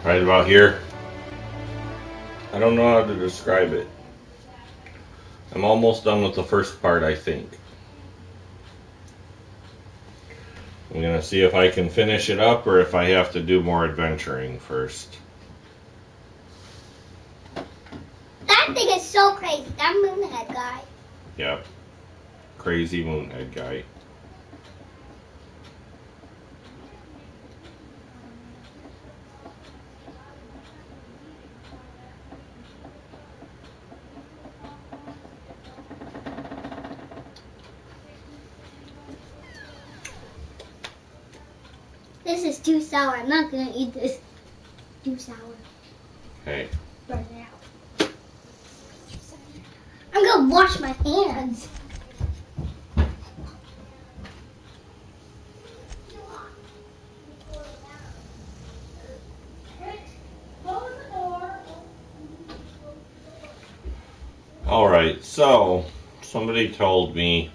Right about here. I don't know how to describe it. I'm almost done with the first part, I think. I'm gonna see if I can finish it up or if I have to do more adventuring first. That thing is so crazy. That moonhead guy. Yep. Crazy moonhead guy. This is too sour. I'm not gonna eat this. Too sour. Okay. Burn it out. I'm gonna wash my hands. Alright, so somebody told me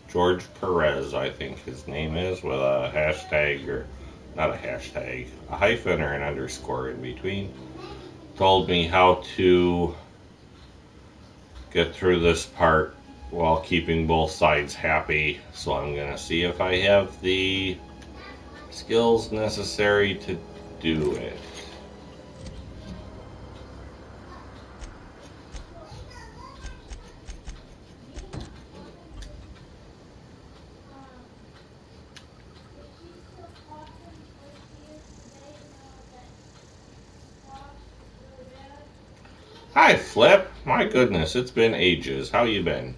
George Perez, I think his name is, with a hashtag, or not a hashtag, a hyphen or an underscore in between, told me how to get through this part while keeping both sides happy. So I'm going to see if I have the skills necessary to do it. Hi, Flip. My goodness, it's been ages. How you been?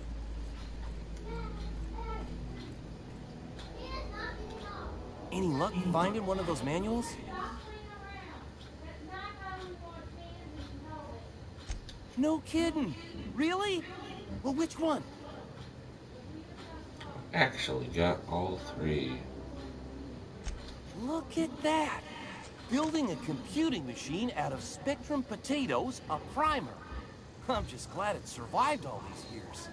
Any luck finding one of those manuals? No kidding. Really? Well, which one? Actually got all three. Look at that. Building a computing machine out of Spectrum potatoes, a primer. I'm just glad it survived all these years.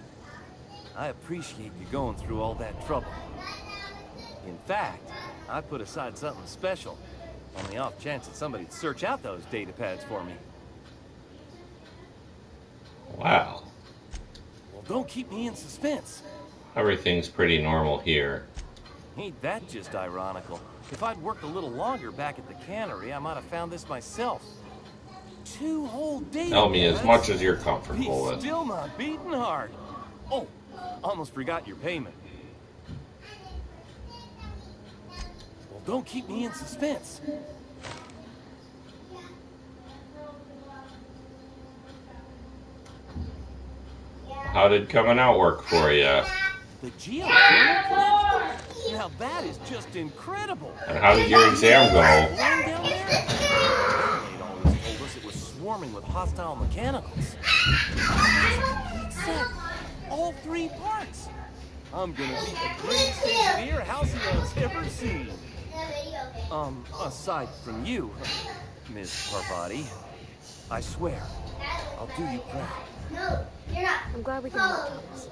I appreciate you going through all that trouble. In fact, I put aside something special on the off chance that somebody'd search out those data pads for me. Wow. Well, don't keep me in suspense. Everything's pretty normal here. Ain't that just ironical? If I'd worked a little longer back at the cannery, I might have found this myself. 2 whole data Tell me as pads? much as you're comfortable He's with. still not beating hard. Oh, almost forgot your payment. Well, don't keep me in suspense. How did coming out work for you? The geothermal plant? Now that is just incredible. And how did your exam go? Lying down there? They'd always told us it was swarming with hostile mechanicals. It's a complete set. All 3 parts. I'm gonna be the greatest engineer Halcyon's ever seen. Aside from you, Miss Parvati, I swear, I'll do you proud. No, you're not. I'm glad we can help, Thomas.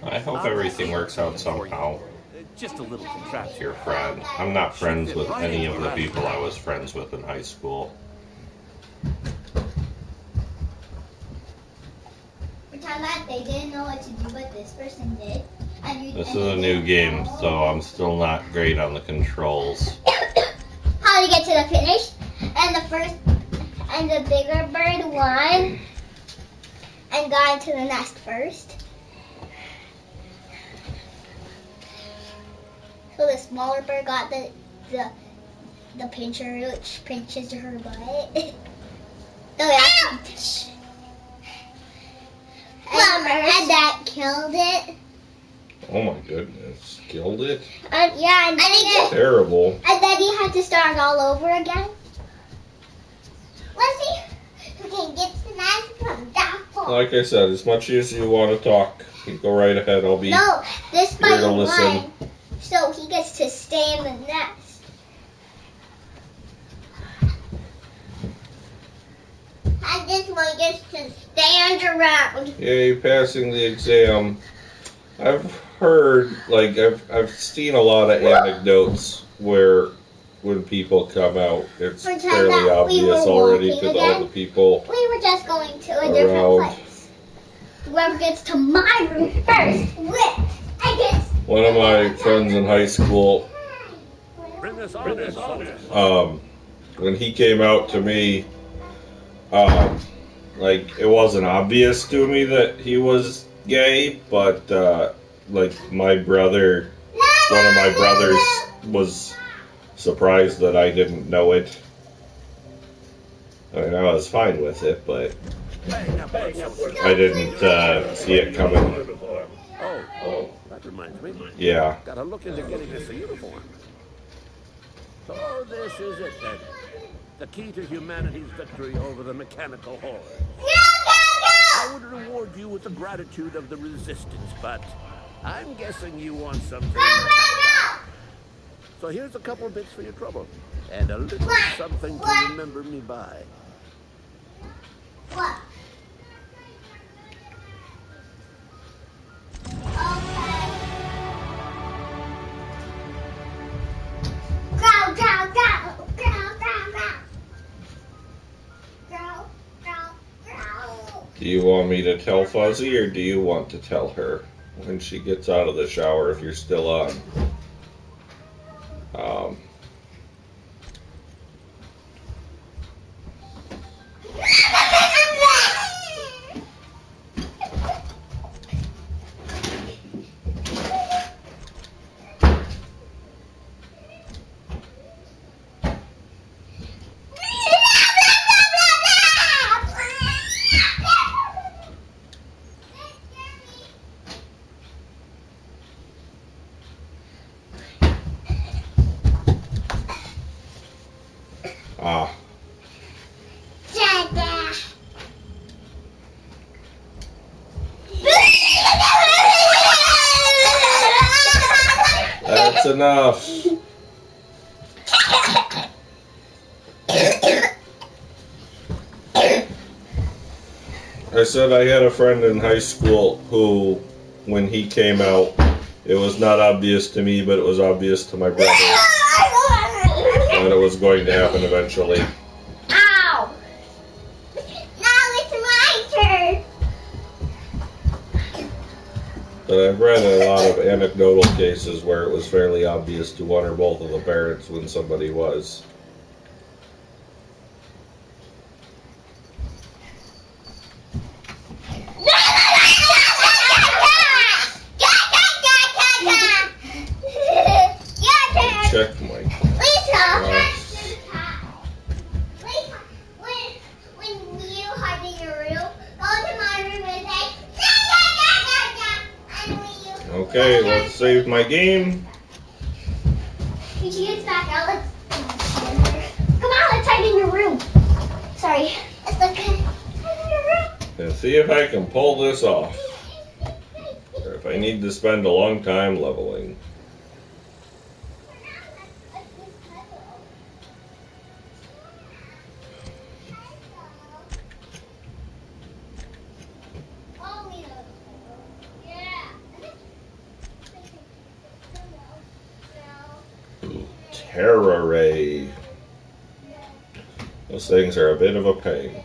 I hope everything works out somehow. Just a little contraption. Your friend. I'm not friends with any of the people I was friends with in high school. Pretend that they didn't know what to do, but this person did. This is a new game, so I'm still not great on the controls. How to get to the finish, and the bigger bird won and got into the nest first. So the smaller bird got the pincher, which pinches her butt. Ouch! And that killed it. Oh my goodness. Killed it? Yeah, and then Terrible. And then you had to start all over again. Let's see who can get to the nest from that far. Like I said, as much as you want to talk, you go right ahead. I'll be No, this here to buddy listen. won, so he gets to stay in the nest. And this one gets to stand around. Yay, passing the exam. I've heard, like, I've seen a lot of anecdotes where when people come out, it's Pretend fairly that we obvious were already walking to all the again. people We were just going to a different around. place. Whoever gets to my room first wins. One of my friends in high school, when he came out to me, like, it wasn't obvious to me that he was gay, but like my brother, one of my brothers was surprised that I didn't know it. I mean, I was fine with it, but I didn't see it coming. Oh, that reminds me. Yeah. Gotta look into getting us a uniform. So this is it then. The key to humanity's victory over the mechanical horde. I would reward you with the gratitude of the resistance, but I'm guessing you want something. So here's a couple bits for your trouble, and a little something to remember me by. What? Do you want me to tell Fuzzy, or do you want to tell her when she gets out of the shower if you're still on? Ah. That's enough. I said I had a friend in high school who, when he came out, it was not obvious to me, but it was obvious to my brother that it was going to happen eventually. Ow! Now it's my turn. But I've read a lot of anecdotal cases where it was fairly obvious to one or both of the parents when somebody was. Check Mike. Lisa, when you hide in your room, go to my room and say, Okay, let's save my game. When she gets back out, let's come on, let's hide in your room. Sorry, it's okay. Hide in your room. And see if I can pull this off. Or if I need to spend a long time leveling. Terra Ray. Those things are a bit of a pain.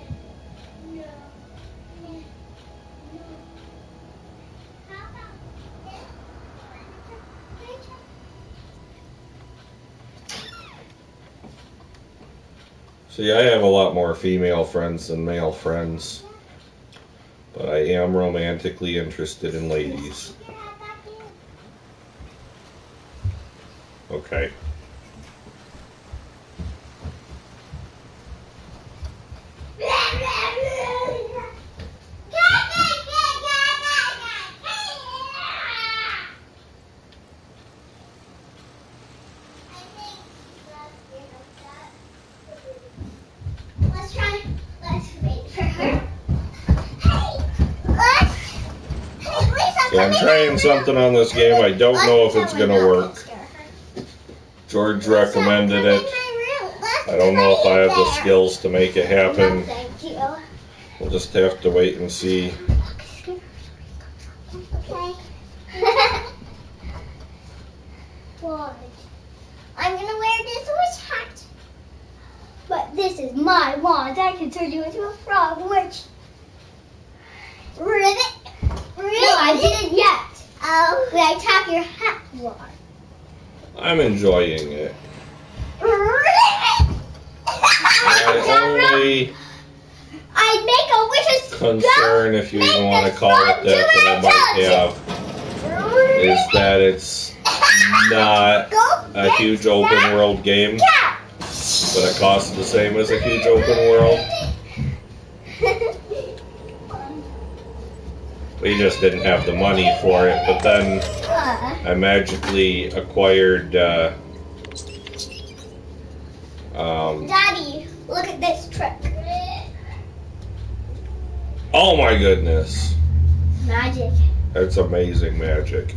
See, I have a lot more female friends than male friends, but I am romantically interested in ladies. Okay. Yeah, I'm trying something on this game. I don't know if it's going to work. George recommended it. I don't know if I have the skills to make it happen. We'll just have to wait and see. I'm going to wear this witch hat. this is my wand. I can turn you into a frog, which... Ribbit? No, I didn't yet. Oh. When I tap your hat wand. I'm enjoying it. Ribbit! I'd make a wish's concern, if you even want to call it that I might have, is that it's not a huge open world game, but it costs the same as a huge open world. We just didn't have the money for it, but then I magically acquired Daddy, look at this trick. oh my goodness. Magic. That's amazing magic.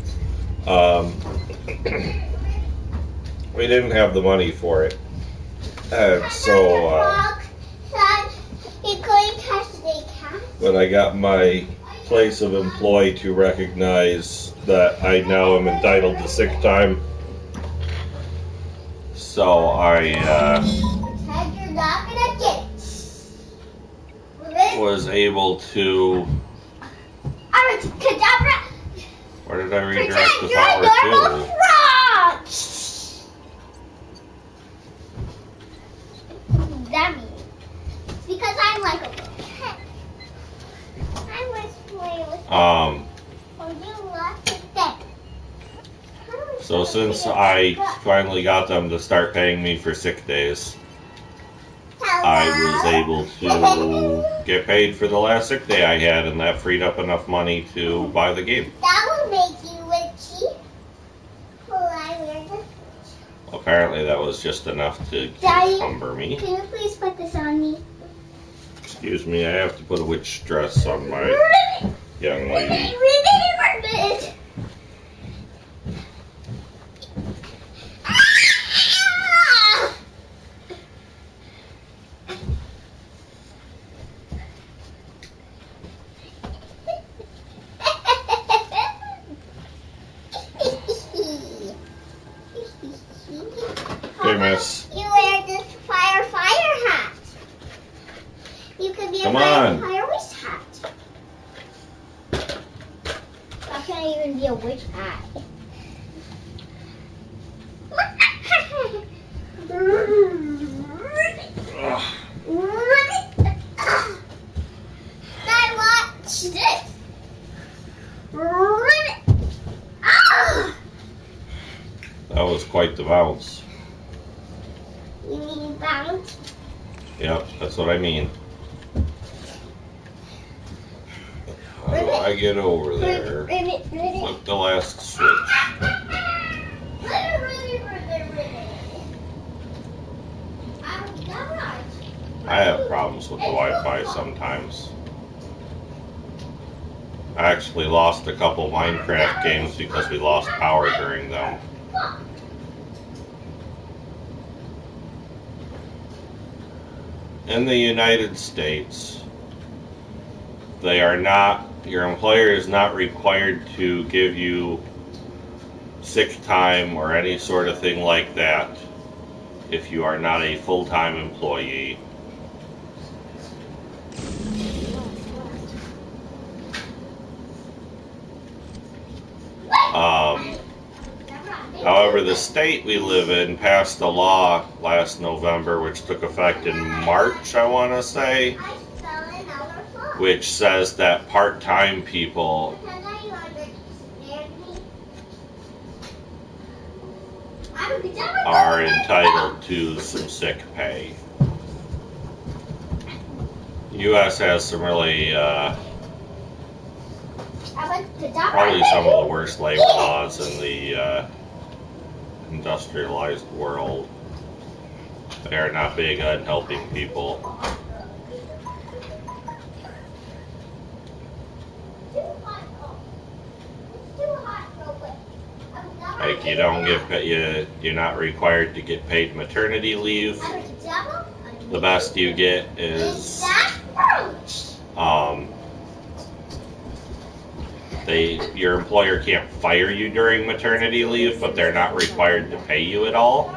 We didn't have the money for it. And so, He couldn't touch the cat. but I got my place of employ to recognize that I now am entitled to sick time. So I You're not gonna get. was able to. Abracadabra. Where did I redirect Pretend the you're a power normal to? frog. That means because I'm like a little pet. I was playing with. Oh, you lost it then. So since I finally got them to start paying me for sick days, I was able to get paid for the last sick day I had, and that freed up enough money to buy the game. That will make you witchy. Will I wear this? Apparently that was just enough to Daddy, encumber me. Can you please put this on me? Excuse me, I have to put a witch dress on my young lady. Ribbit. Okay, miss. You wear this fire hat. You could be Come a on. fire witch hat. How can I even be a witch hat? Ugh. Dad, watch this. Ah! That was quite the bounce. You mean bounce? Yep, that's what I mean. How do I get over there? Flip the last switch. I have problems with the Wi-Fi sometimes. I actually lost a couple Minecraft games because we lost power during them. In the United States, your employer is not required to give you sick time or any sort of thing like that if you are not a full-time employee. However, the state we live in passed a law last November, which took effect in March, I want to say, which says that part-time people are entitled to some sick pay. The U.S. has some really, probably some of the worst labor laws in the industrialized world. They are not big on helping people. Like you're not required to get paid maternity leave. The best you get is your employer can't fire you during maternity leave, but they're not required to pay you at all.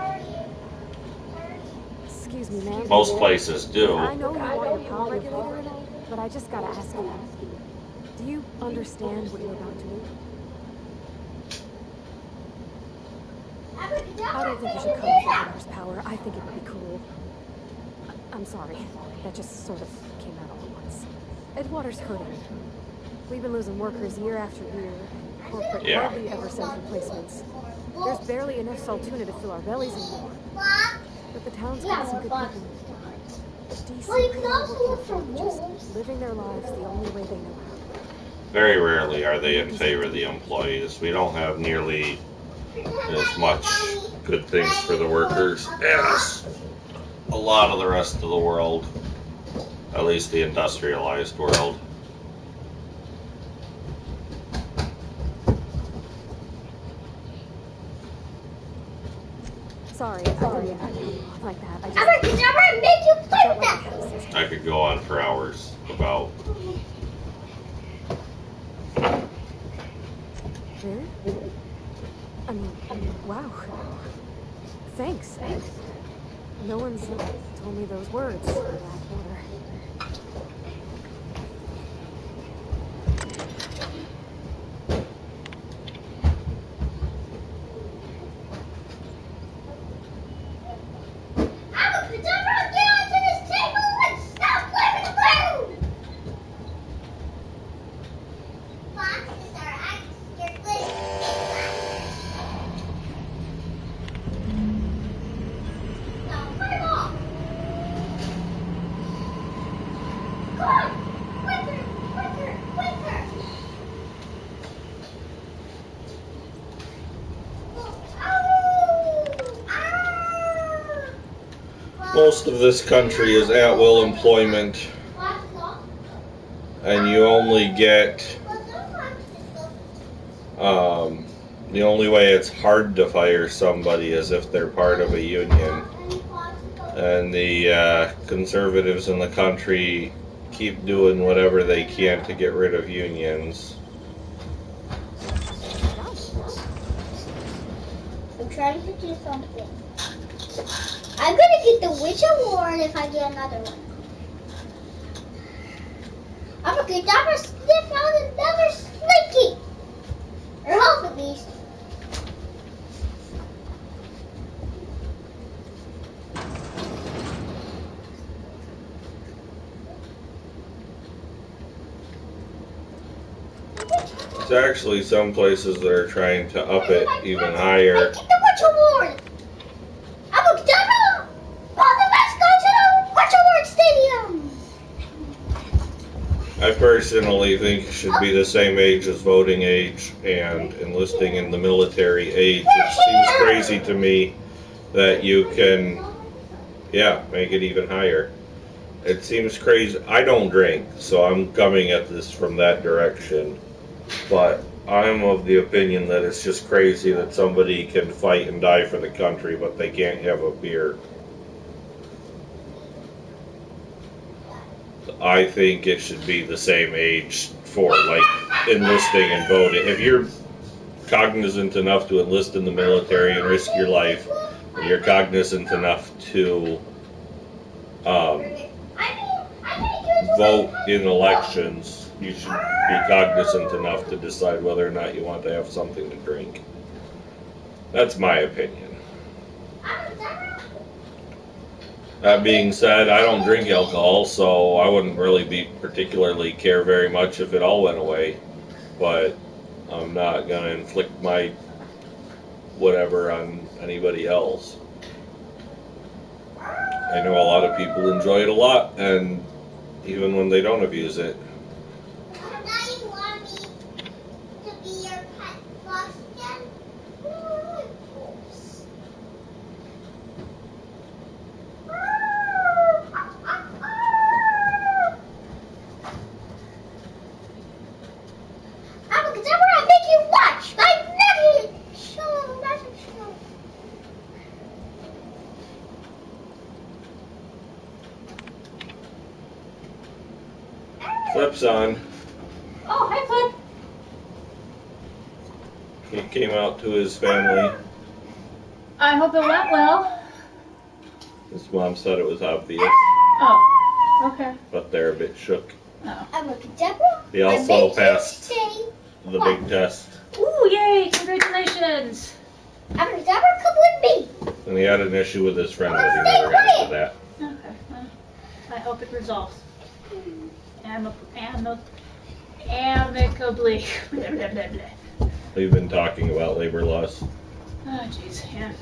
Excuse Excuse me, ma'am. Most places do. I know you want your power regulator and all, but I just gotta ask you. Do you understand what you're about to do? I don't think you should cut off your daughter's power. I think it would be cruel. I'm sorry. That just sort of came out all at once. Edgewater's hurting. We've been losing workers year after year. Corporate hardly ever sends replacements. There's barely enough saltuna to fill our bellies anymore. But the town's got some good people. Decent people working just living their lives the only way they know how. Very rarely are they in favor of the employees. We don't have nearly as much good things for the workers as a lot of the rest of the world, at least the industrialized world. Sorry, I didn't mean like that. I could never make you play with that. I could go on for hours about. Really? I mean, wow. Thanks. No one's told me those words in that order. Most of this country is at-will employment, and you only get, the only way it's hard to fire somebody is if they're part of a union. And the conservatives in the country keep doing whatever they can to get rid of unions. I'm trying to do something. I'm gonna get the Witch Award if I get another one. I'm gonna get never sniff out another slinky. Or hope at least. There's actually some places that are trying to up it even higher. I get the Witch Award. I'm gonna get all the best go to the Witch Award Stadium. I personally think it should be the same age as voting age and enlisting in the military age. It seems crazy to me that you can, make it even higher. It seems crazy. I don't drink, so I'm coming at this from that direction. But I'm of the opinion that it's just crazy that somebody can fight and die for the country, but they can't have a beer. I think it should be the same age for like enlisting and voting. If you're cognizant enough to enlist in the military and risk your life, and you're cognizant enough to vote in elections, you should be cognizant enough to decide whether or not you want to have something to drink. That's my opinion. That being said, I don't drink alcohol, so I wouldn't really particularly care very much if it all went away. But I'm not going to inflict my whatever on anybody else. I know a lot of people enjoy it a lot, and even when they don't abuse it. Now you want me to be your pet Boston? I'm gonna make you watch my magic show. Flip's on. Oh, hi, Flip. He came out to his family. I hope it went well. His Mom said it was obvious, Oh, okay. but they're a bit shook. Oh. Abracadabra. They also passed the big test. Ooh, yay! Congratulations! Abracadabra, come with me. And he had an issue with his friend, but he never got into that. Okay, well, I hope it resolves. Amicably. Blah, blah, blah, blah. We've been talking about labor laws Oh, jeez, yeah.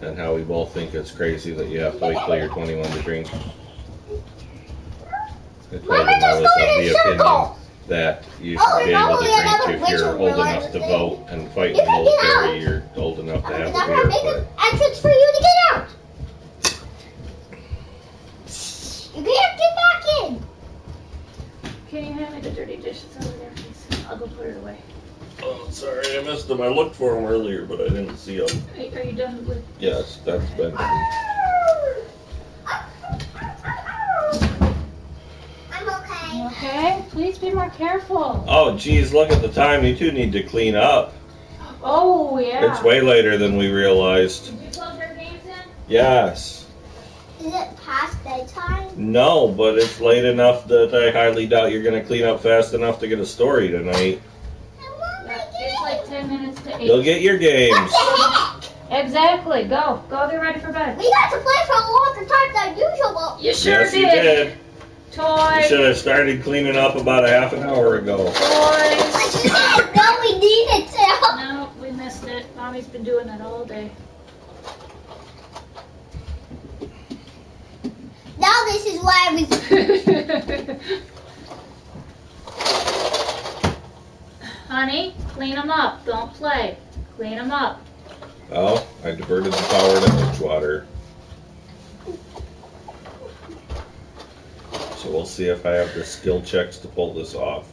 and how we both think it's crazy that you have to wait till you're 21 to drink. I told him I was of the opinion that you should be able to drink if you're old enough to vote and fight in the military. You're old enough to have a beer, but entrance for you to get out. You can't get back in. Can you hand me the dirty dishes over there, please? I'll go put it away. oh, sorry, I missed them. I looked for them earlier, but I didn't see them. Are you done with? Yes, that's been. I'm okay. Okay, please be more careful. Oh, geez, look at the time. You two need to clean up. Oh, yeah. It's way later than we realized. Did you plug your games in? Yes. Is it past bedtime? No, but it's late enough that I highly doubt you're going to clean up fast enough to get a story tonight. I want my It's like 10 minutes to 8. You'll get your games. Exactly. Go get ready for bed. We got to play for a longer time than usual. You sure Yes, you did. You Toy. should have started cleaning up about a half an hour ago. Toys. No, we needed to. No, we missed it. Mommy's been doing that all day. Now this is why I was. Honey, clean them up. Don't play. Clean them up. Oh, I diverted the power to Edgewater. So we'll see if I have the skill checks to pull this off.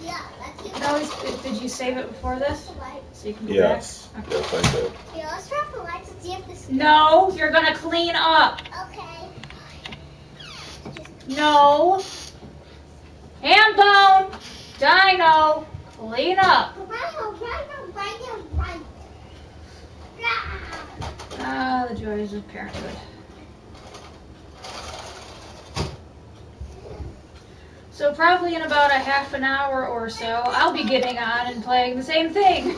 Yeah, that's it. No, did you save it before this? So you can go Yes, back? yes I did. Yeah, let's turn off the lights and see if this. No, you're gonna clean up. Okay. No. Ham bone. Dino. Clean up. Ah, the joys of parenthood. So probably in about a half an hour or so, I'll be getting on and playing the same thing.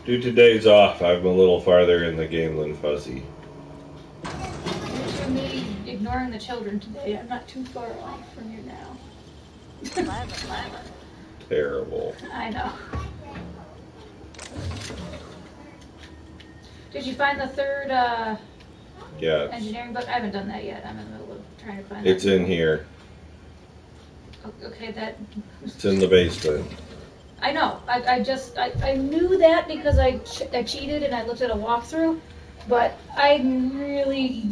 Due to days off, I'm a little farther in the game than Fuzzy. Due to me ignoring the children today, I'm not too far off from you now. Terrible. I know. Did you find the third Yes. engineering book? I haven't done that yet. I'm in the middle of trying to find It's it. in here. Okay, that. It's in the basement. I know. I knew that because I cheated and I looked at a walkthrough, but I'm really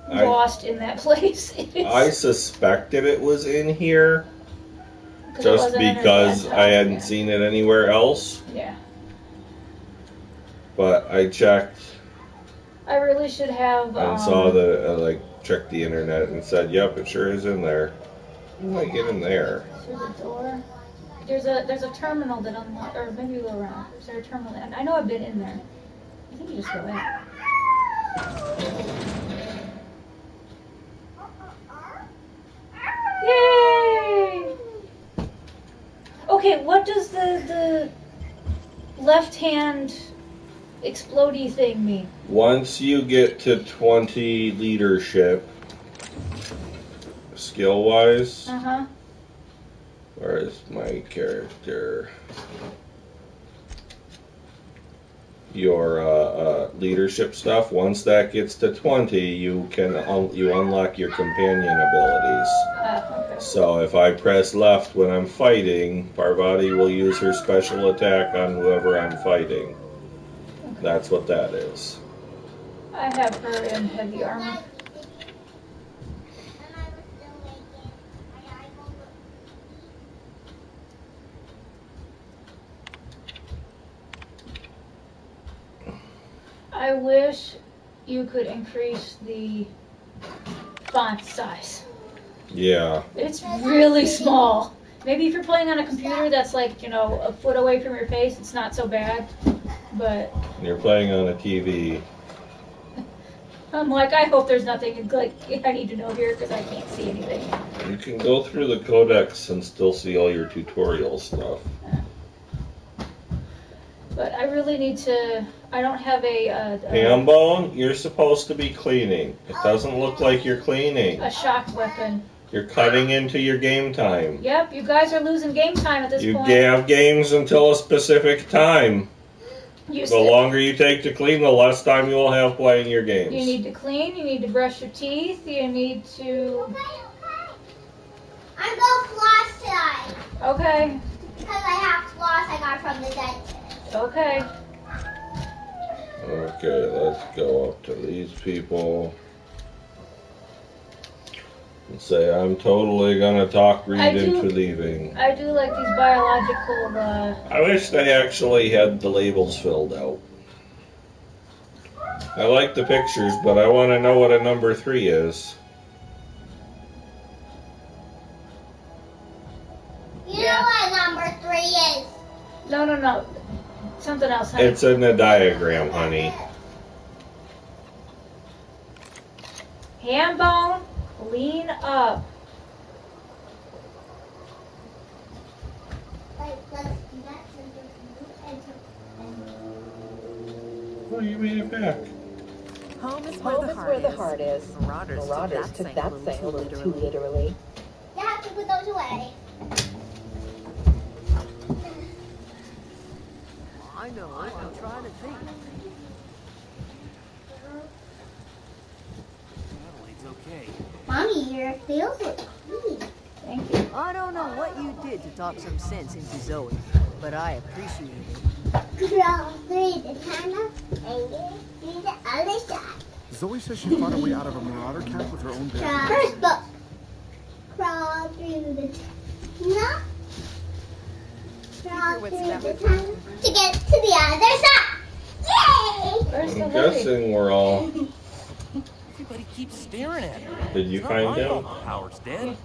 lost in that place. I suspected it was in here 'Cause it just wasn't in because her I hadn't yeah. seen it anywhere else. Yeah. But I checked I really should have. and saw that, checked the internet and said, yep, it sure is in there. How do I get in there? Through the door. There's a terminal that unlocks, or maybe you go around. Is there a terminal? I know I've been in there. I think you just go in. Yay! Okay, what does the left hand explodey thing mean? Once you get to 20 leadership, skill-wise, Uh-huh. where is my character? Your leadership stuff. Once that gets to 20, you can you unlock your companion abilities. Okay. So if I press left when I'm fighting, Parvati will use her special attack on whoever I'm fighting. That's what that is. I have her in heavy armor. I wish you could increase the font size. Yeah. It's really small. Maybe if you're playing on a computer that's like, you know, a foot away from your face, it's not so bad. But You're playing on a TV. I'm like, I hope there's nothing like I need to know here because I can't see anything. You can go through the codex and still see all your tutorial stuff. But I really need to. I don't have a Hambone, you're supposed to be cleaning. It doesn't look like you're cleaning. a shock weapon. You're cutting into your game time. Yep, you guys are losing game time at this You point. have games until a specific time. The longer you take to clean, the less time you will have playing your games. You need to clean, you need to brush your teeth, you need to... I'm going floss tonight. Okay, Because I have floss I got from the dentist. okay. Okay, let's go up to these people and say, I'm totally gonna talk Reed into leaving. I do like these biological, I wish they actually had the labels filled out. I like the pictures, but I want to know what a number 3 is. You know what number 3 is? No. Something else, honey. It's in the diagram, honey. Ham bone, lean up. Oh, you made it back. Home is Home is where the heart is. Marauders took that saying a little too literally. You have to put those away. I know, I'm trying to think. Adelaide's okay. Mommy, your nails look clean. Thank you. I don't know what you did to talk some sense into Zoe, but I appreciate it. Crawl through the tunnel and get to the other side. Zoe says she fought her way out of a marauder camp with her own bare First book. Crawl through the tunnel. Crawl through the tunnel to get to the other side. Yay! Where's the I'm lady? guessing we're all... Everybody keeps staring at her. Did you It's not find my him? fault Howard's dead.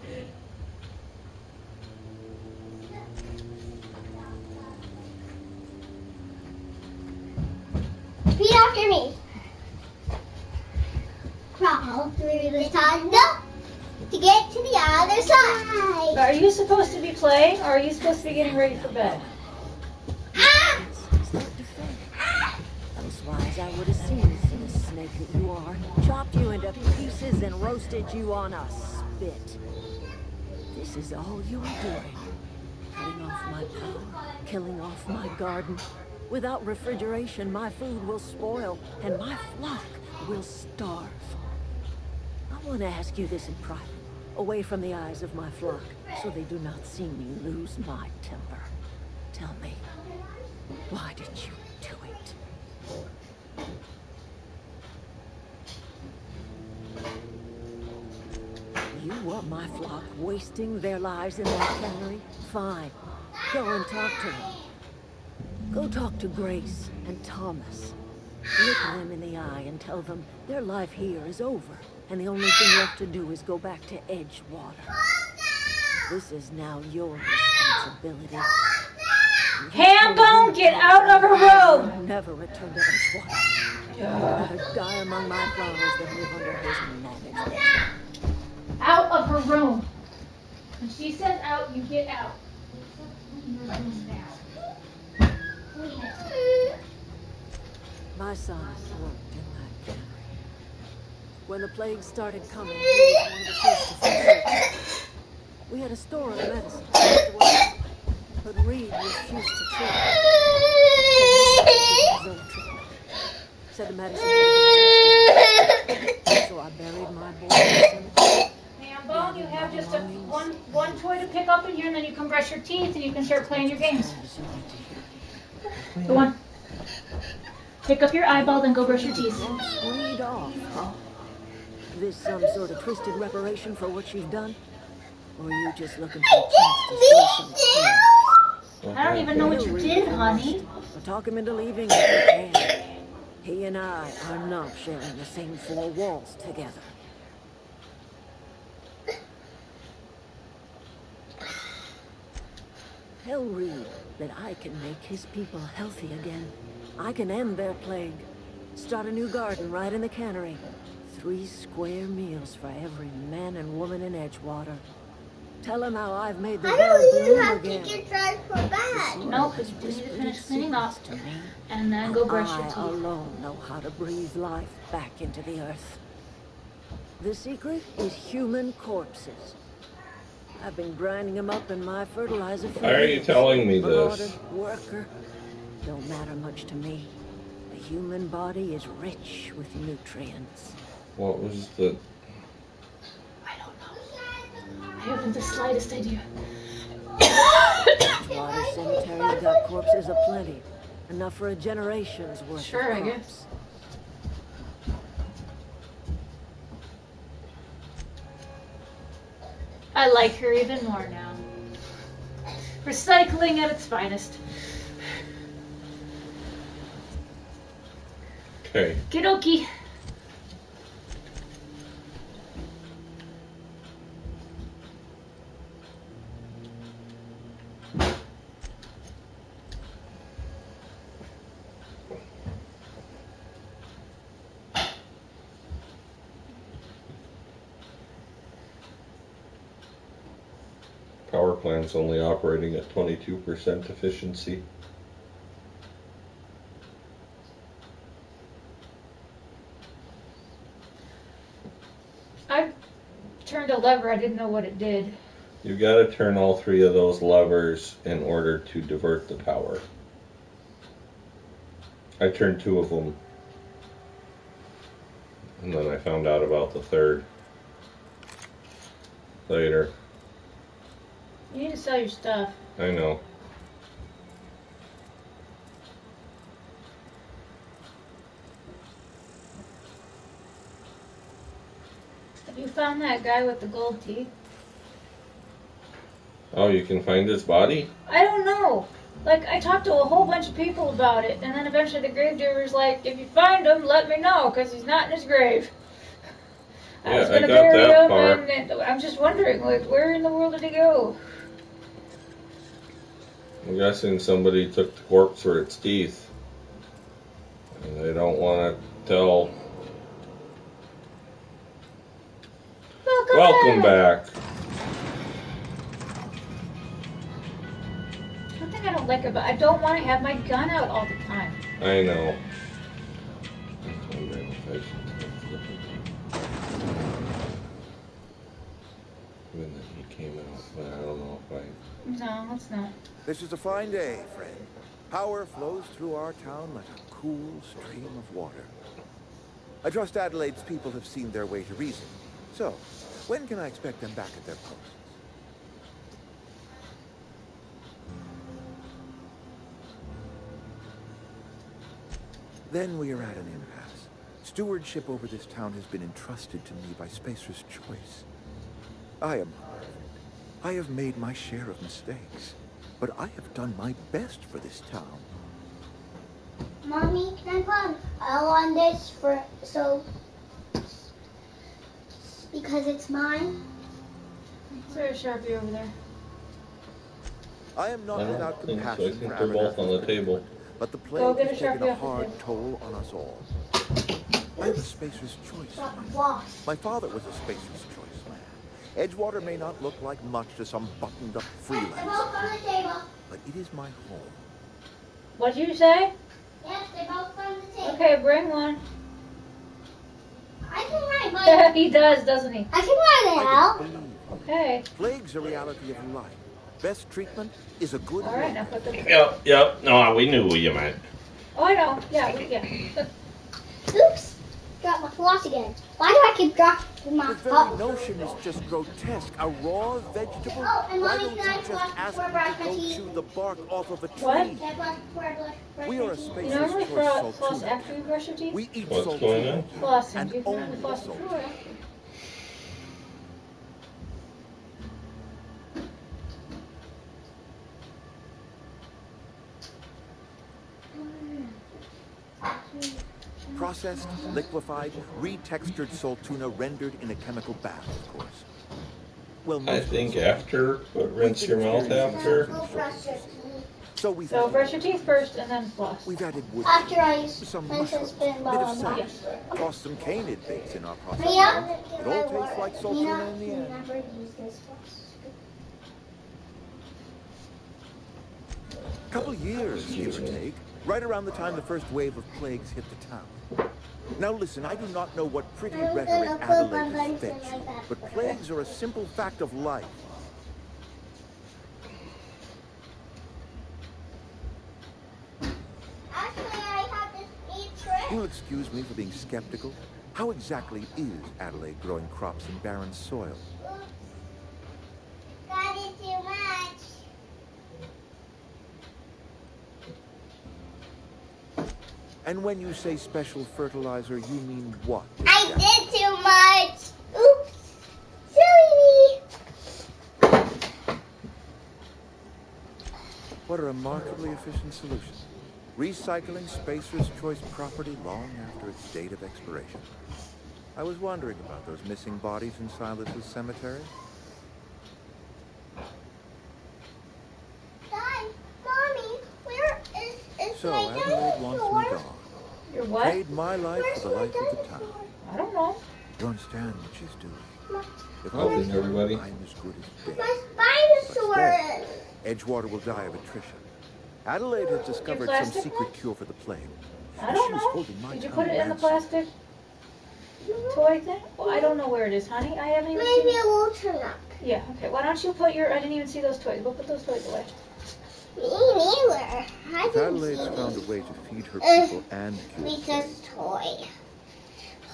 Repeat after me. Crawl through the tunnel to get to the other side. Are you supposed to be playing, or are you supposed to be getting ready for bed? Ah! Elsewise, I would have seen the snake that you are, chopped you into pieces and roasted you on a spit. This is all you're doing. Cutting off my power, killing off my garden. Without refrigeration, my food will spoil, and my flock will starve. I want to ask you this in private, away from the eyes of my flock, so they do not see me lose my temper. Tell me, why did you do it? You want my flock wasting their lives in that cannery? Fine. Go and talk to them. Go talk to Grace and Thomas. Look them in the eye and tell them their life here is over, and the only thing left to do is go back to Edgewater. This is now your responsibility. Hambone, get out of her room! Never return to Edgewater. I'd rather die among my flowers than live under his management. Out of her room. When she says out, you get out. My son worked in that cannery. When the plague started coming, he was one of the first to fix it. We had a store of medicine, but Reed refused to treat it. Said the medicine would be tested. So I buried my boy in the cemetery. Hambone, you have just one toy to pick up in here, and then you can brush your teeth and you can start playing your games. Go on. Pick up your eyeball, then go brush your teeth. Reed off, huh? This some sort of twisted reparation for what you've done? Or are you just looking for a chance to show some care? I don't even know what you did, honey. Well, talk him into leaving if you can. He and I are not sharing the same four walls together. Tell Reed that I can make his people healthy again. I can end their plague. Start a new garden right in the cannery. 3 square meals for every man and woman in Edgewater. Tell him how I've made the I veld don't even bloom have again. to get dried for bad. No, because we need to finish cleaning up To me, and then go brush your I teeth. alone know how to breathe life back into the earth. The secret is human corpses. I've been grinding them up in my fertilizer for Why are you years. telling me Marauded, this? worker, don't matter much to me. The human body is rich with nutrients. What was the... I don't know. I haven't the slightest idea. Edgewater Cemetery's got corpses aplenty. Enough for a generation's worth Sure, of I crops. guess. I like her even more now. Recycling at its finest. Okay. Kidoki. Power plant's only operating at 22% efficiency. I turned a lever, I didn't know what it did. You gotta turn all 3 of those levers in order to divert the power. I turned 2 of them. And then I found out about the 3rd later. You need to sell your stuff. I know. Have you found that guy with the gold teeth? Oh, you can find his body? I don't know. Like, I talked to a whole bunch of people about it, and then eventually the gravedigger's like, if you find him, let me know, because he's not in his grave. I Yeah, was going I to got bury that him, part. and I'm just wondering, like, where in the world did he go? I'm guessing somebody took the corpse for its teeth. And they don't want to tell. Welcome back. One thing I don't like about I don't want to have my gun out all the time. I know. I'm wondering if I should flip it. When he came out, but I don't know if I... No, it's not. This is a fine day, friend. Power flows through our town like a cool stream of water. I trust Adelaide's people have seen their way to reason. So, when can I expect them back at their posts? Then we are at an impasse. Stewardship over this town has been entrusted to me by Spacer's choice. I am perfect. I have made my share of mistakes, but I have done my best for this town. Mommy, can I put all on this because it's mine? Is there a Sharpie over there? I am not I don't without think so. I compassion think for they're both on the Abernathy's table. predicament, but the Go plague get a has taken Sharpie a off the hard table. toll on us all. I am a Spacer's choice man. Wasp. My father was a Spacer's choice man. Edgewater may not look like much to some buttoned-up They're both freelance, on the table. but it is my home. What'd you say? Yes, they're both on the table. Okay, bring one. I can write my. He does, doesn't he? I can write it I out. can believe. Okay. Plague's a reality of life. Best treatment is a good All right, way. now put the. Yep. No, we knew what you meant. Oh, I know. Yeah. Oops. Got my floss again. Why do I keep dropping my The very notion is just grotesque. A raw vegetable? Oh, and Why Mommy, don't you can I just floss ask before I me brush to my go teeth? chew the bark off of a tree? What? Can I floss before I brush We my are a teeth? You Spacer's normally choice floss Saltuna. after you brush your teeth? We eat What's Saltuna. going on? Flossing. And You can only only floss salt. before or after. Processed, liquefied, retextured Saltuna rendered in a chemical bath, of course. Well, I most think of us- after, but rinse your mouth after. Go brush your So we've So brush your teeth first and then floss. We've added wood, After I some rinse and mushrooms, spin, a blah, bit blah, of blah. sand, tossed some canid bits in our process. Mia, It all tastes like salt Mia, tuna in the end. never use this floss. Couple years, give or take, right around the time the first wave of plagues hit the town. Now listen, I do not know what pretty rhetoric Adelaide has fed you, but plagues are a simple fact of life. Actually, I have this neat trick. You'll excuse me for being skeptical. How exactly is Adelaide growing crops in barren soil? Oops. That is too much. And when you say special fertilizer, you mean what? I did too much. Oops. Silly me. What a remarkably efficient solution. Recycling Spacer's Choice property long after its date of expiration. I was wondering about those missing bodies in Silas's cemetery. Dad, Mommy, where is So my Adelaide wants me dinosaur? gone. Your what? Trade my life for the life of the town. I don't know. You understand what she's doing. If Well, I then, everybody. I'm as good as dead. My But Spinosaurus. still, Edgewater will die of attrition. Adelaide has discovered some plastic secret one? cure for the plague. I She don't was know. holding my Did you town put it in the ransom. plastic toy thing? Well, I don't know where it is, honey. I haven't even Maybe seen a will turn up. Yeah, okay. Why don't you put your... I didn't even see those toys. Go put those toys away. Me neither. I If didn't Adelaide's see found a these. way to feed her people and cure the Lisa's toy. plague,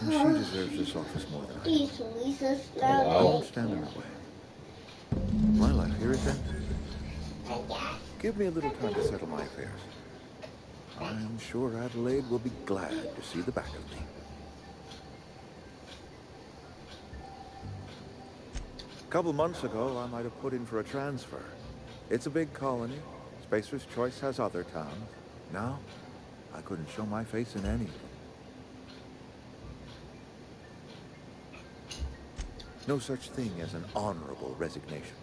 then she deserves this office more than I do. These Lisa's Wow. Don't stand in her way. My life here is empty. I guess. Give me a little time to settle my affairs. I'm sure Adelaide will be glad to see the back of me. A couple months ago, I might have put in for a transfer. It's a big colony. Spacer's Choice has other towns. Now, I couldn't show my face in any. No such thing as an honorable resignation.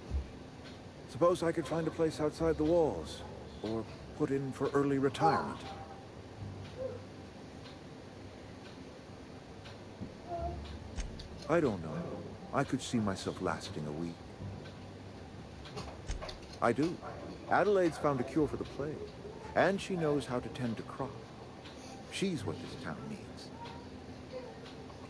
Suppose I could find a place outside the walls, or put in for early retirement. I don't know. I could see myself lasting a week. I do. Adelaide's found a cure for the plague, and she knows how to tend to crops. She's what this town needs.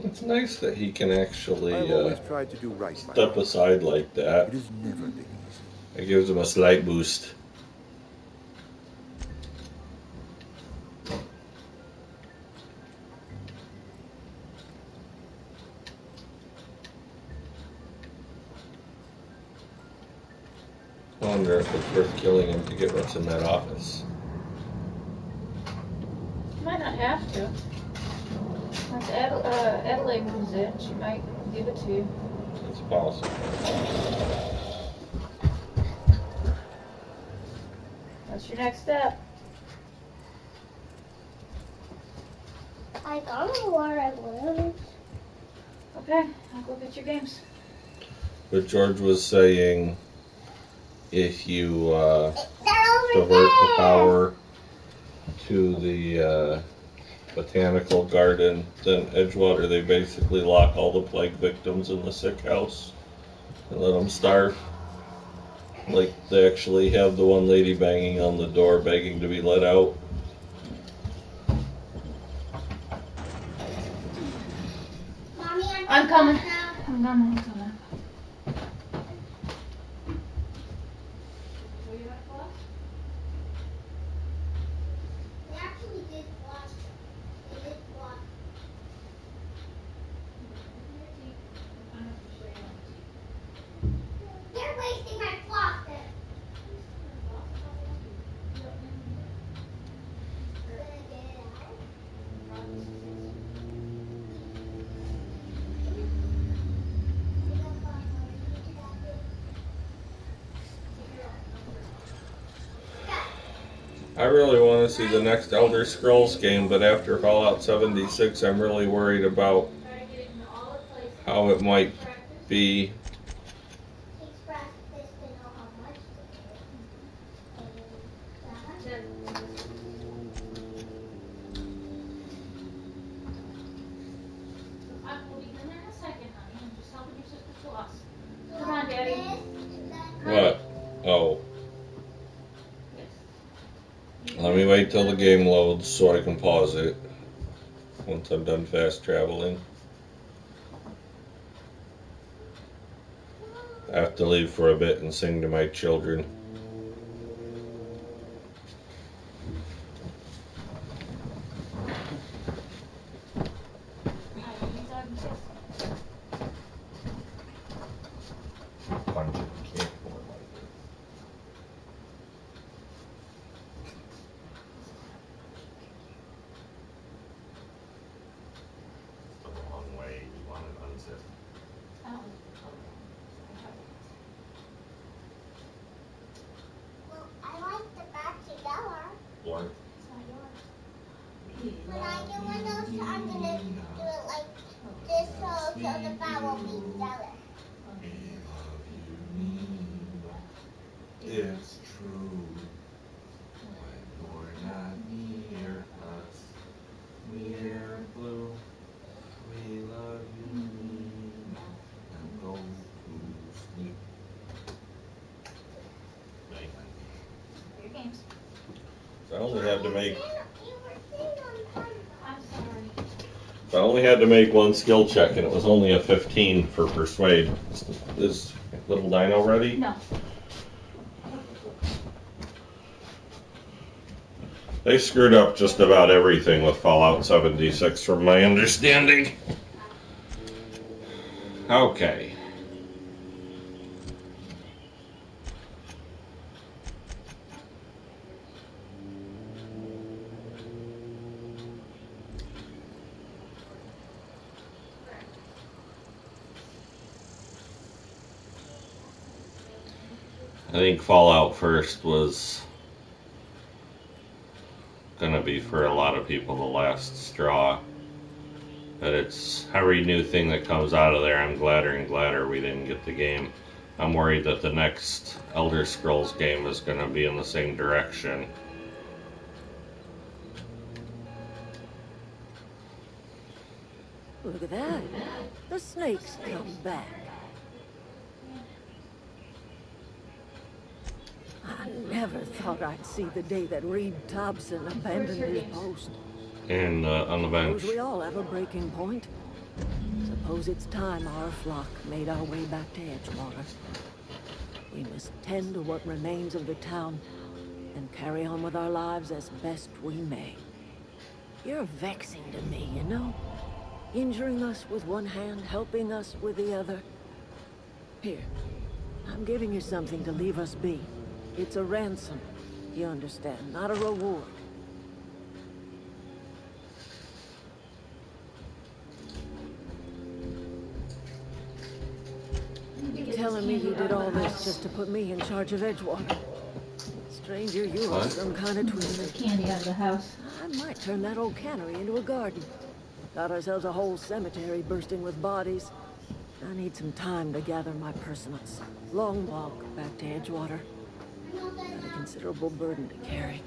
It's nice that he can actually I've always tried to do right by step her. aside like It that. has never been easy. It gives him a slight boost. I wonder if it's worth killing him to get what's in that office. You might not have to. Once Adelaide moves in, she might give it to you. It's possible. What's your next step? I don't know where I live. Okay, I'll go get your games. But George was saying if you They're over divert the there. power to the botanical garden, then Edgewater, they basically lock all the plague victims in the sick house and let them starve. Like they actually have the one lady banging on the door begging to be let out. Mommy, I'm coming. now. I'm coming. They actually did watch. They did watch. They're wasting my floss then. I really want to see the next Elder Scrolls game, but after Fallout 76, I'm really worried about how it might be. wait till the game loads so I can pause it once I'm done fast traveling. I have to leave for a bit and sing to my children. Punch it, can't pour it like this. The wrong way. You want it unzip. Oh. Well, I like the back together. What? It's not yours. When I do windows, I'm gonna do it like this so the back will be together. It's true. When you're not near us, we're blue. We love you. Now go to sleep. Your games. I only had to make. I'm sorry. I only had to make one skill check, and it was only a 15 for persuade. Is little Dino ready? No. They screwed up just about everything with Fallout 76 from my understanding. Okay. I think Fallout First was gonna be for a lot of people the last straw. But it's every new thing that comes out of there, I'm gladder and gladder we didn't get the game. I'm worried that the next Elder Scrolls game is gonna be in the same direction. Look at that. The snake's come back. I never thought I'd see the day that Reed Thompson abandoned his post. And on the bench. Suppose we all have a breaking point. Suppose it's time our flock made our way back to Edgewater. We must tend to what remains of the town and carry on with our lives as best we may. You're vexing to me, you know? Injuring us with one hand, helping us with the other. Here, I'm giving you something to leave us be. It's a ransom, you understand, not a reward. You're telling me you did all this just to put me in charge of Edgewater? Stranger, you are some kind of twisted. Candy out of the house. I might turn that old cannery into a garden. Got ourselves a whole cemetery bursting with bodies. I need some time to gather my personals. Long walk back to Edgewater. Got a considerable burden to carry.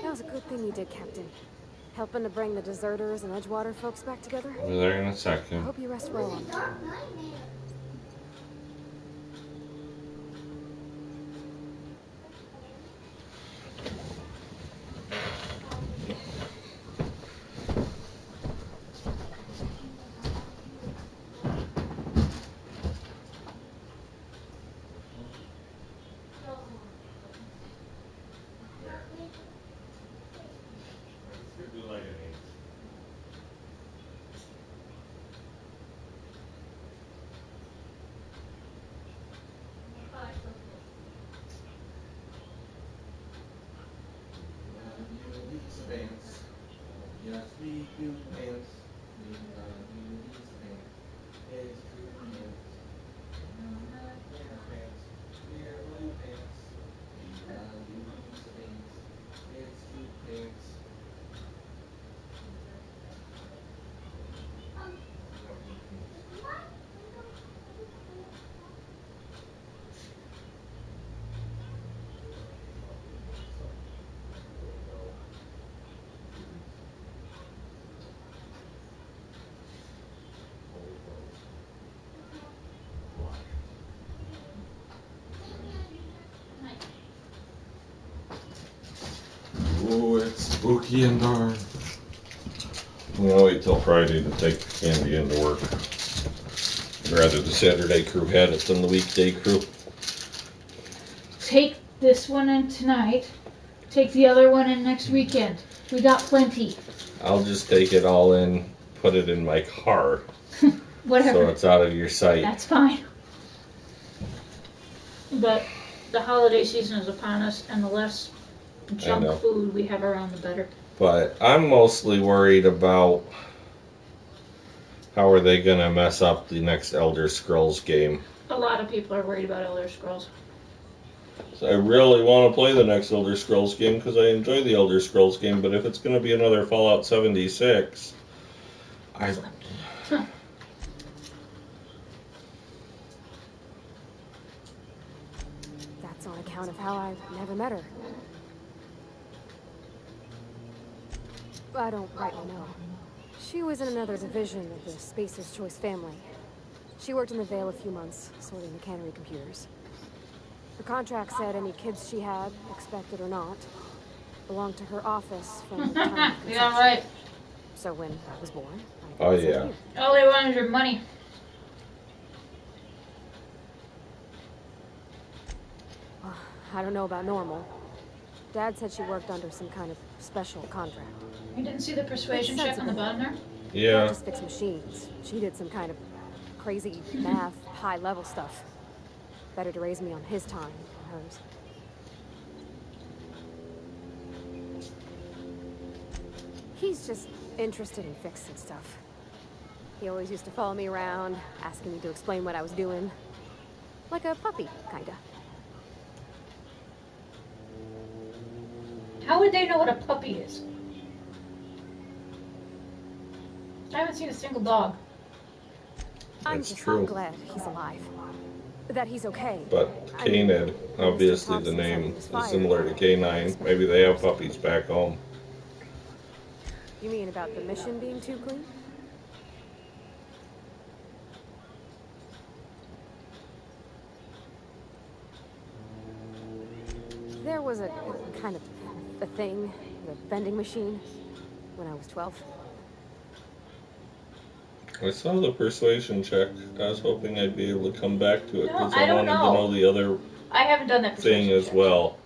That was a good thing you did, Captain. Helping to bring the deserters and Edgewater folks back together. I'll be there in a I second. hope you rest well on that. Yes, we do dance. We love you, these pants. It's true pants. Pants. We're blue pants. We love you, these pants. It's true pants. Spooky and dark. I'm gonna wait till Friday to take Andy into work. I'd rather the Saturday crew had it than the weekday crew. Take this one in tonight. Take the other one in next weekend. We got plenty. I'll just take it all in, put it in my car. Whatever. So it's out of your sight. That's fine. But the holiday season is upon us, and the less junk food we have around, the better. But I'm mostly worried about how are they going to mess up the next Elder Scrolls game. A lot of people are worried about Elder Scrolls. So I really want to play the next Elder Scrolls game because I enjoy the Elder Scrolls game, but if it's going to be another Fallout 76, Huh. That's on account of how I never met her. I don't rightly know. She was in another division of the Spacer's Choice family. She worked in the Vale a few months, sorting the cannery computers. Her contract said any kids she had, expected or not, belonged to her office from the time of conception. Yeah, right. So when I was born, I oh got sent yeah. here. All they want is your money. I don't know about normal. Dad said she worked under some kind of special contract. You didn't see the persuasion check on the bottom there? Yeah. Not just fix machines. She did some kind of crazy math, high-level stuff. Better to raise me on his time than hers. He's just interested in fixing stuff. He always used to follow me around, asking me to explain what I was doing. Like a puppy, kinda. How would they know what a puppy is? I haven't seen a single dog. I'm That's just true. glad he's alive. That he's okay. But Canid, obviously the name is similar to K9. Maybe they have puppies back home. You mean about the mission being too clean? There was a kind of a thing, the vending machine, when I was 12. I saw the persuasion check. I was hoping I'd be able to come back to it No, because I I don't wanted to know. know the other I haven't done that thing persuasion as check. well.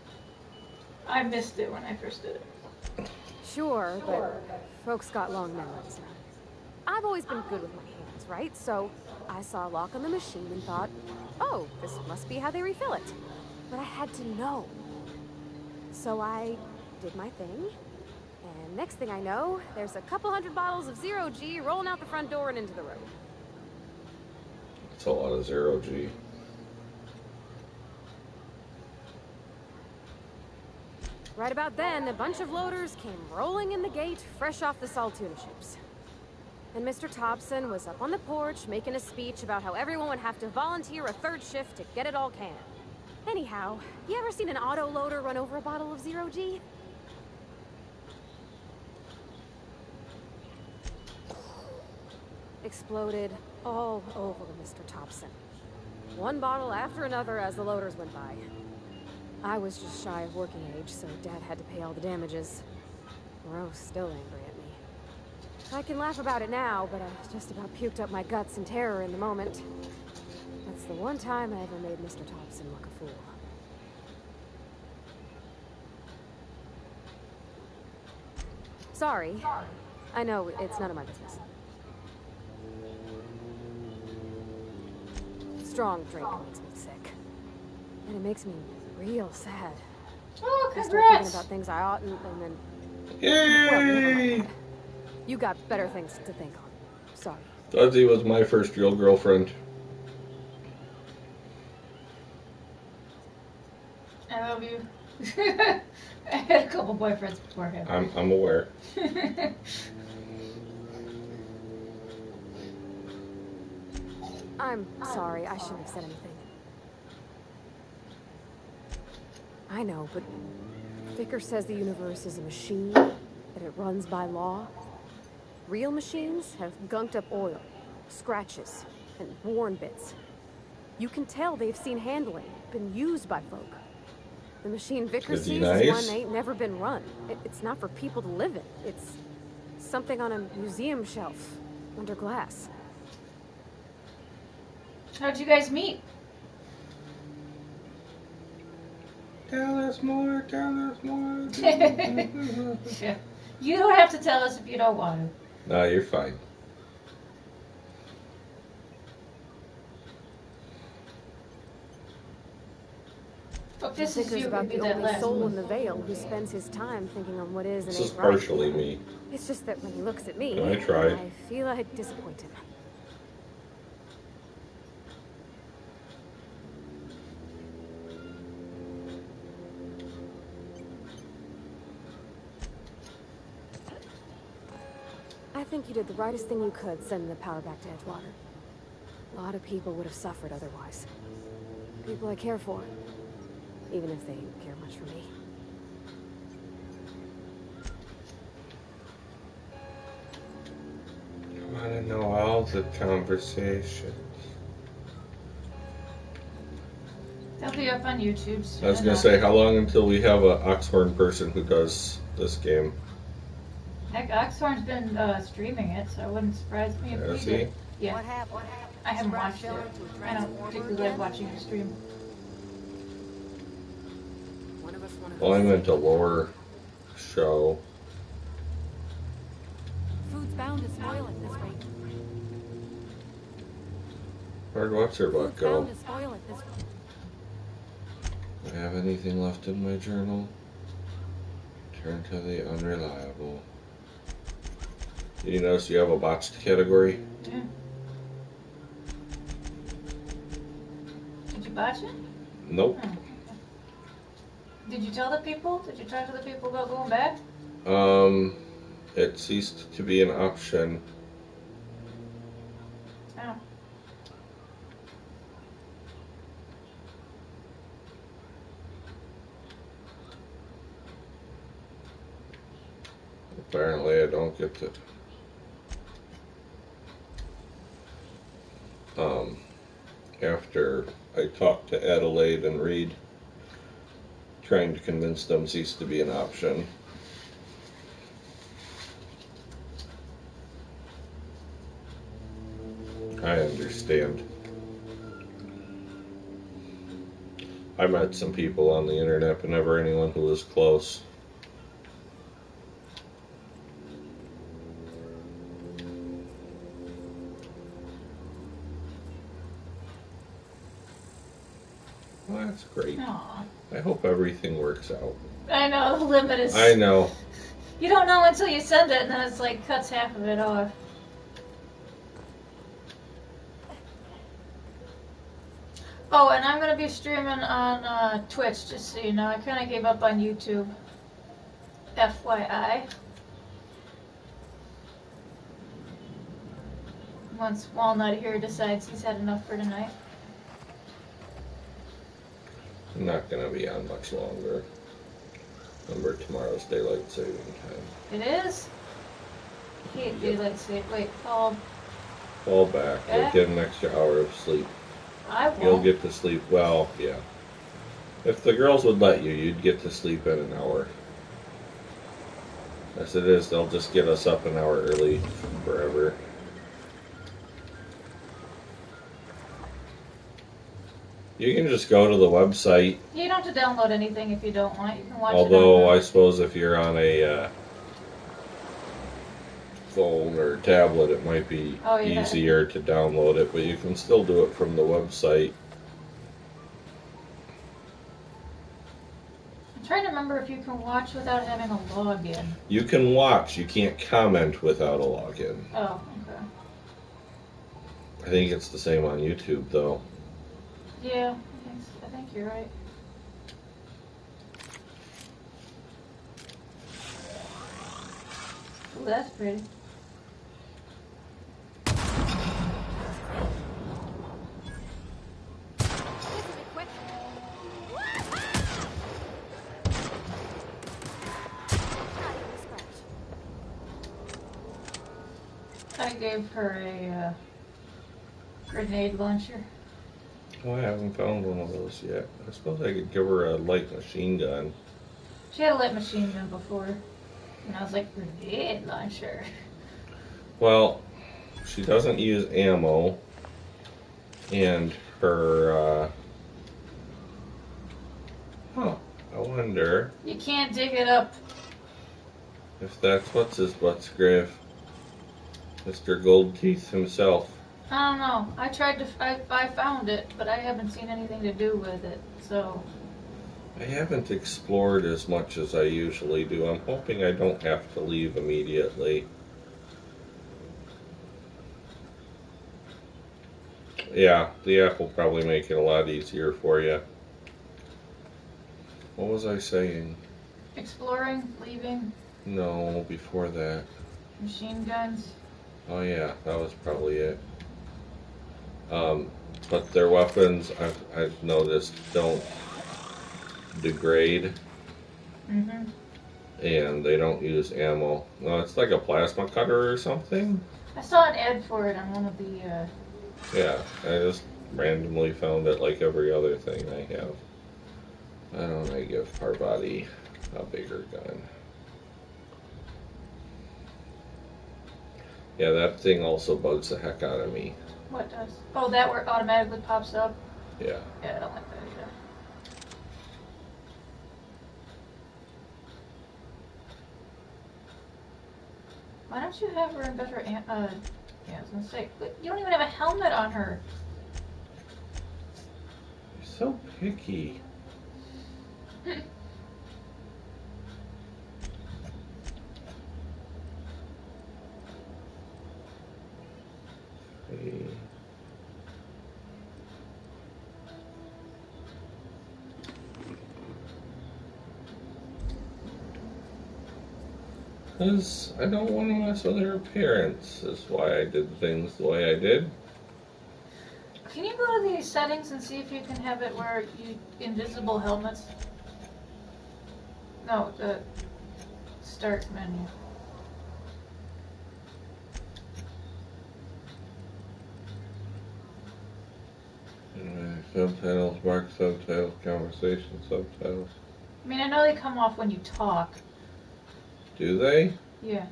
I missed it when I first did it. Sure, but folks got long memories. I've always been good with my hands, right? So I saw a lock on the machine and thought, oh, this must be how they refill it. But I had to know. So I did my thing, and next thing I know, there's a couple hundred bottles of 0G rolling out the front door and into the road. It's a lot of 0G. Right about then, a bunch of loaders came rolling in the gate, fresh off the Saltuna ships. And Mr. Thompson was up on the porch making a speech about how everyone would have to volunteer a third shift to get it all canned. Anyhow, you ever seen an auto loader run over a bottle of 0G? Exploded all over Mr. Thompson. One bottle after another as the loaders went by. I was just shy of working age, so Dad had to pay all the damages. Rose still angry at me. I can laugh about it now, but I just about puked up my guts in terror in the moment. That's the one time I ever made Mr. Thompson look a fool. Sorry. I know it's none of my business. Strong drink makes me sick. And it makes me real sad. Oh, I start congrats! thinking about things I oughtn't, and then... Yay! Well, never mind. You got better things to think on. Sorry. Dudley was my first real girlfriend. I love you. I had a couple boyfriends before him. I'm aware. I'm sorry, I shouldn't have said anything. I know, but Vicker says the universe is a machine, that it runs by law. Real machines have gunked up oil, scratches, and worn bits. You can tell they've seen handling, been used by folk. The machine Vickers Is he sees nice? is one ain't never been run. It's not for people to live in. It's something on a museum shelf under glass. How'd you guys meet? Tell us more, tell us more. Yeah. You don't have to tell us if you don't want to. No, you're fine. Oh, this is Vickers you about who did the that only last soul one. in the Vale who spends his time thinking on what is and This is ain't right. partially me. It's just that when he looks at me, I tried. I feel I disappoint him. I think you did the rightest thing you could sending the power back to Edgewater. A lot of people would have suffered otherwise. People I care for, even if they don't care much for me. I want to know all the conversations. They'll be up on YouTube soon. I was going to say, how long until we have a Oxhorn person who does this game? Heck, Oxhorn's been streaming it, so it wouldn't surprise me if Has he he? did. Yeah. I haven't watched it. I don't particularly like watching him stream. Well, I meant a lower show. Food's bound to spoil at this rate. Where'd what's her butt Food's go? bound to spoil at this rate. Do I have anything left in my journal? Turn to the unreliable. You notice you have a botched category? Yeah. Did you botch it? Nope. Oh, okay. Did you tell the people? Did you talk to the people about going back? It ceased to be an option. Oh. Apparently I don't get to after I talked to Adelaide and Reed, trying to convince them ceased to be an option. I understand. I met some people on the internet, but never anyone who was close. Well, that's great. Aw. I hope everything works out. I know, the limit is... I know. You don't know until you send it, and then it's like, cuts half of it off. Oh, and I'm going to be streaming on Twitch, just so you know. I kind of gave up on YouTube. FYI. Once Walnut here decides he's had enough for tonight. I'm not going to be on much longer. Remember, tomorrow's daylight saving time. It is? I hate daylight saving. Wait, fall Back. You'll get an extra hour of sleep. I won't. You'll get to sleep. Well, yeah. If the girls would let you, you'd get to sleep in an hour. As it is, they'll just get us up an hour early forever. You can just go to the website. You don't have to download anything if you don't want. You can watch it Although, on I suppose if you're on a phone or tablet, it might be easier to download it, but you can still do it from the website. I'm trying to remember if you can watch without having a login. You can watch, you can't comment without a login. Oh, okay. I think it's the same on YouTube, though. Yeah, I think you're right. Ooh, that's pretty. I gave her a grenade launcher. Oh, I haven't found one of those yet. I suppose I could give her a light machine gun. She had a light machine gun before. And I was like, grenade launcher. Well, she doesn't use ammo. And her, I wonder You can't dig it up. if that's what's his butt's grave. Mr. Gold Teeth himself. I don't know. I tried to, I found it, but I haven't seen anything to do with it, so. I haven't explored as much as I usually do. I'm hoping I don't have to leave immediately. Yeah, the app will probably make it a lot easier for you. What was I saying? Exploring, leaving, No, before that. machine guns. Oh yeah, that was probably it. But their weapons, I've noticed, don't degrade. Mm-hmm. And they don't use ammo. No, it's like a plasma cutter or something. I saw an ad for it on one of the, Yeah, I just randomly found it like every other thing I have. Why don't I give Parvati a bigger gun? Yeah, that thing also bugs the heck out of me. What does? Oh, that where it automatically pops up? Yeah. Yeah, I don't like that either. Why don't you have her in better, yeah, I was gonna say, but you don't even have a helmet on her. You're so picky. Hey. Because I don't want to mess with her appearance, is why I did things the way I did. Can you go to the settings and see if you can have it where you, invisible helmets? No, the start menu. Subtitles, mark subtitles, conversation subtitles. I mean, I know they come off when you talk. Do they? Yeah.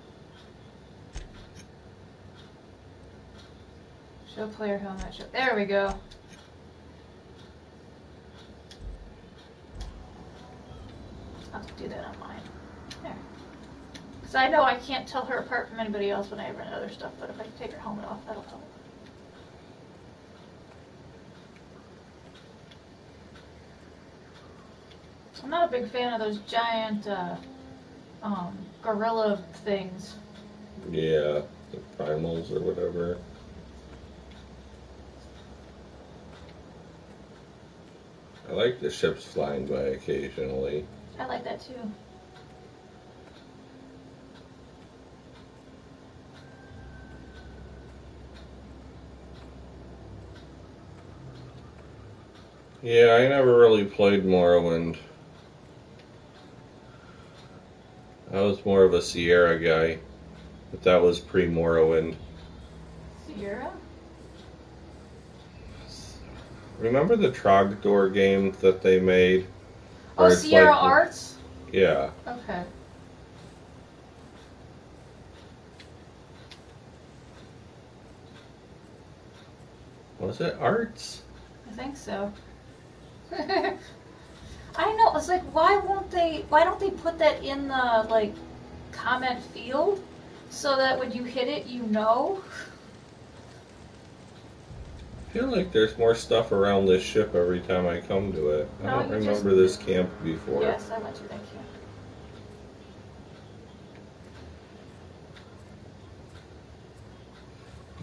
Show player helmet. Show. There we go. I'll have to do that on mine. There. Because I know I can't tell her apart from anybody else when I run other stuff, but if I can take her helmet off, that'll help. I'm not a big fan of those giant gorilla things. Yeah, the primals or whatever. I like the ships flying by occasionally. I like that too. Yeah, I never really played Morrowind. I was more of a Sierra guy, but that was pre-Morrowind. Sierra? Remember the Trogdor game that they made? Oh, Where it's Sierra like, Arts? Yeah. Okay. Was it Arts? I think so. I know, it's like, why don't they put that in the, like, comment field? So that when you hit it, you know? I feel like there's more stuff around this ship every time I come to it. I No, don't you remember this camp before. Yes, I went to that camp.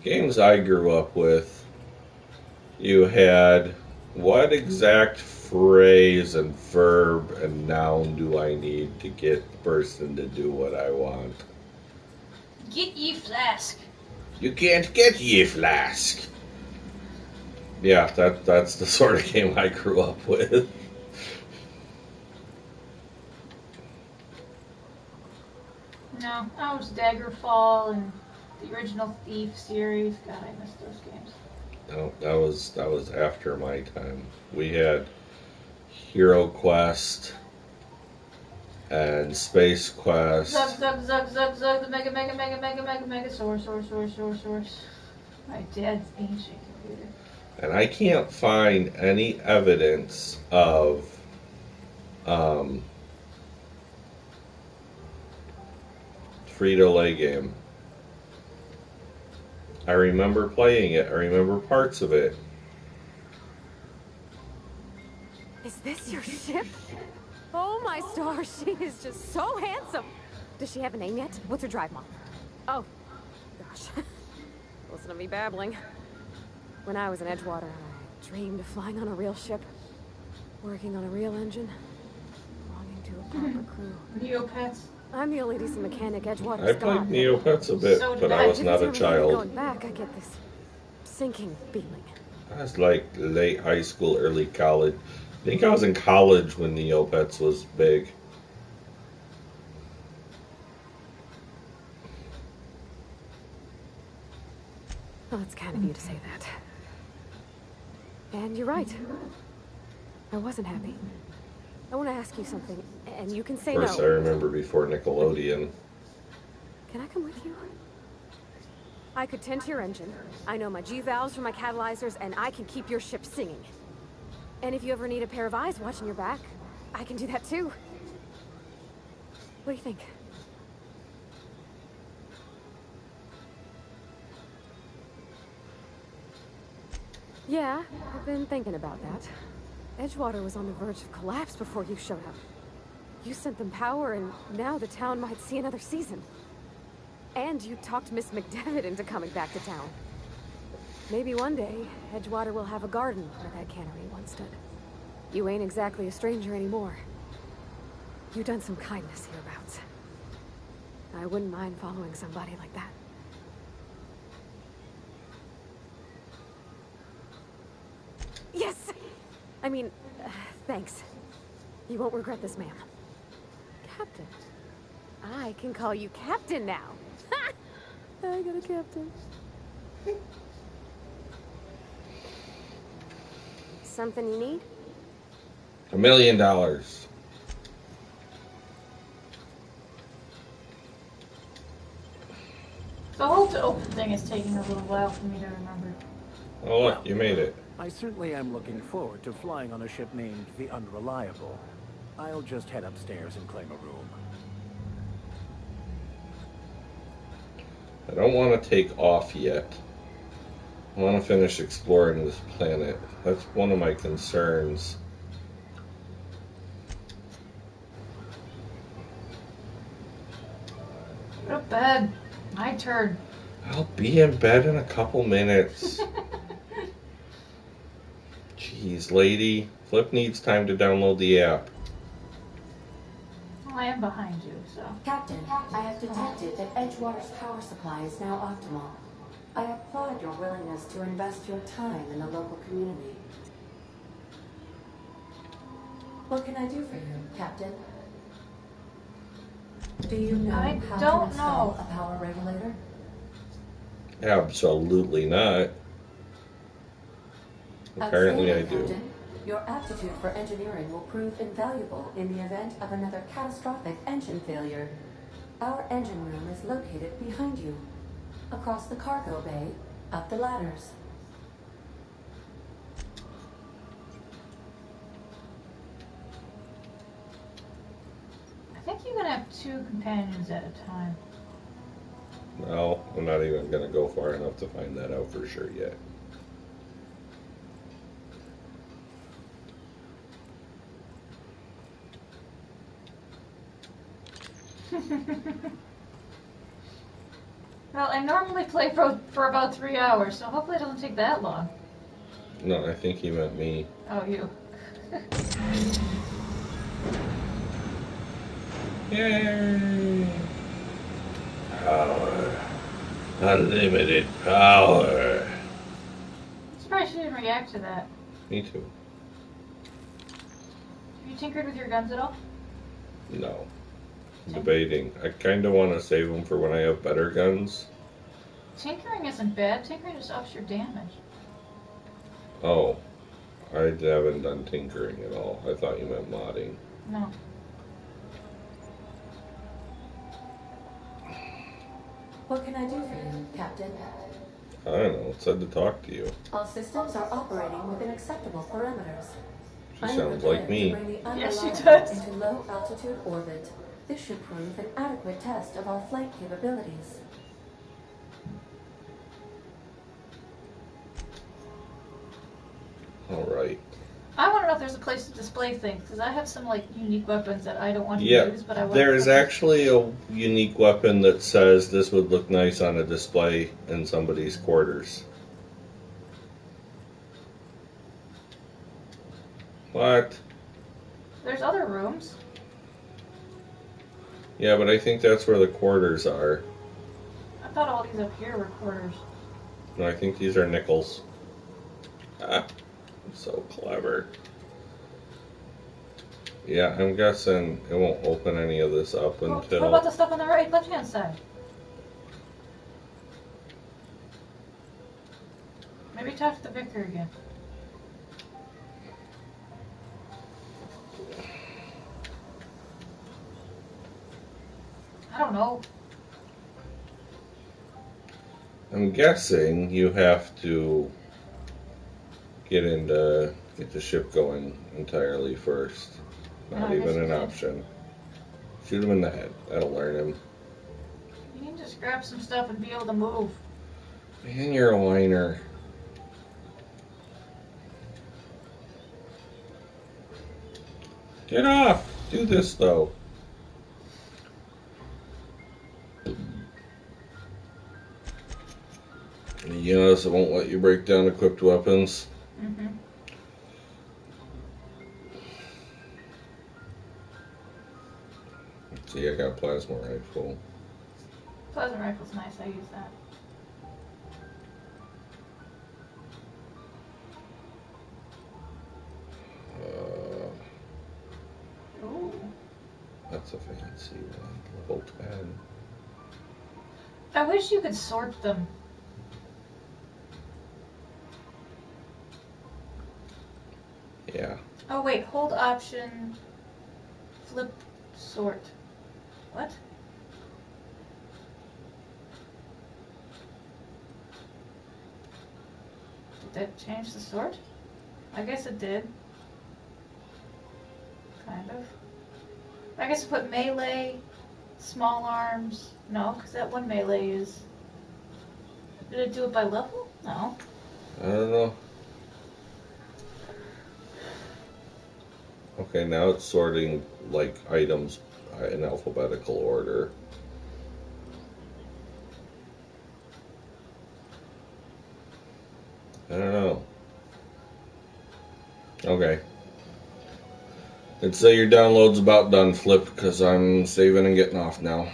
Games I grew up with, you had what exact phrase and verb and noun do I need to get the person to do what I want? Get ye flask. You can't get ye flask. Yeah, that's the sort of game I grew up with. No, I was Daggerfall and the original Thief series. God, I miss those games. No, that was after my time. We had Hero Quest and Space Quest. Zug, the mega source. My dad's ancient computer. And I can't find any evidence of Frito-Lay game. I remember playing it. I remember parts of it. Is this your ship? Oh my stars, she is just so handsome. Does she have a name yet? What's her drive, Mom? Oh, gosh. Listen to me babbling. When I was in Edgewater, I dreamed of flying on a real ship, working on a real engine, belonging to a proper crew. Neopets. I'm the only decent mechanic Edgewater's I played got. Neopets a bit, So but did I was Every not a time I think of child. Going back, I get this sinking feeling. I was like late high school, early college. I think I was in college when Neopets was big. Well, it's kind of you to say that. And you're right. I wasn't happy. I want to ask you something, and you can say Of course, no. I remember before Nickelodeon. Can I come with you? I could tend to your engine. I know my G-valves from my catalyzers, and I can keep your ship singing. And if you ever need a pair of eyes watching your back, I can do that too. What do you think? Yeah, I've been thinking about that. Edgewater was on the verge of collapse before you showed up. You sent them power, and now the town might see another season. And you talked Miss McDevitt into coming back to town. Maybe one day, Edgewater will have a garden where that cannery once stood. You ain't exactly a stranger anymore. You've done some kindness hereabouts. I wouldn't mind following somebody like that. Yes! I mean, thanks. You won't regret this, ma'am. Captain. I can call you Captain now. Ha! I got a captain. Something you need? $1 million. The whole to open thing is taking a little while for me to remember. Oh look, you made it. I certainly am looking forward to flying on a ship named the Unreliable. I'll just head upstairs and claim a room. I don't want to take off yet. I want to finish exploring this planet. That's one of my concerns. Go to bed. My turn. I'll be in bed in a couple minutes. Jeez, lady. Flip needs time to download the app. Well, I am behind you, so. Captain, I have detected that Edgewater's power supply is now optimal. I applaud your willingness to invest your time in the local community. What can I do for you, Captain? Do you know how to install a power regulator? Absolutely not. Apparently I do. Captain. Your aptitude for engineering will prove invaluable in the event of another catastrophic engine failure. Our engine room is located behind you, across the cargo bay, up the ladders. I think you can have 2 companions at a time. No, I'm not even going to go far enough to find that out for sure yet. Well, I normally play for about 3 hours, so hopefully it doesn't take that long. No, I think he meant me. Oh, you. Yay! Power. Unlimited power. I'm surprised you didn't react to that. Me too. Have you tinkered with your guns at all? No. I'm debating. I kind of want to save them for when I have better guns. Tinkering isn't bad. Tinkering just ups your damage. Oh, I haven't done tinkering at all. I thought you meant modding. No. What can I do for you, Captain? I don't know. It said to talk to you. All systems are operating within acceptable parameters. She sounds like me. To bring the Yes, she unreliable does. into low altitude orbit. This should prove an adequate test of our flight capabilities. All right. I want to know if there's a place to display things, because I have some like unique weapons that I don't want to Yeah, use, but I want. there is actually a unique weapon that says this would look nice on a display in somebody's quarters. What? There's other rooms. Yeah, but I think that's where the quarters are. I thought all these up here were quarters. No, I think these are nickels. Ah, so clever. Yeah, I'm guessing it won't open any of this up Well, until... what about the stuff on the right, left-hand side? Maybe talk to the vicar again. I don't know. I'm guessing you have to get the ship going entirely first. Not I guess even you an did. option. Shoot him in the head. That'll learn him. You can just grab some stuff and be able to move. Man, you're a whiner. Get off! Do this, though. You notice it won't let you break down equipped weapons? Mm-hmm. See, I got a plasma rifle. Plasma rifle's nice, I use that. Ooh. That's a fancy one. Level 10. I wish you could sort them. Yeah. Oh wait, hold option, flip, sort. What? Did that change the sort? I guess it did. Kind of. I guess put melee, small arms. No, because that one melee is... Did it do it by level? No. I don't know. Okay, now it's sorting, like, items in alphabetical order. I don't know. Okay. Let's say your download's about done, Flip, because I'm saving and getting off now.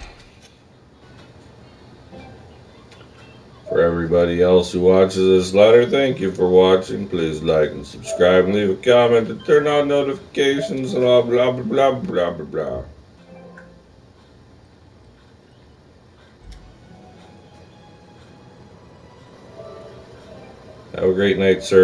For everybody else who watches this letter, thank you for watching. Please like and subscribe and leave a comment and turn on notifications and blah blah blah blah blah blah. Have a great night, sir.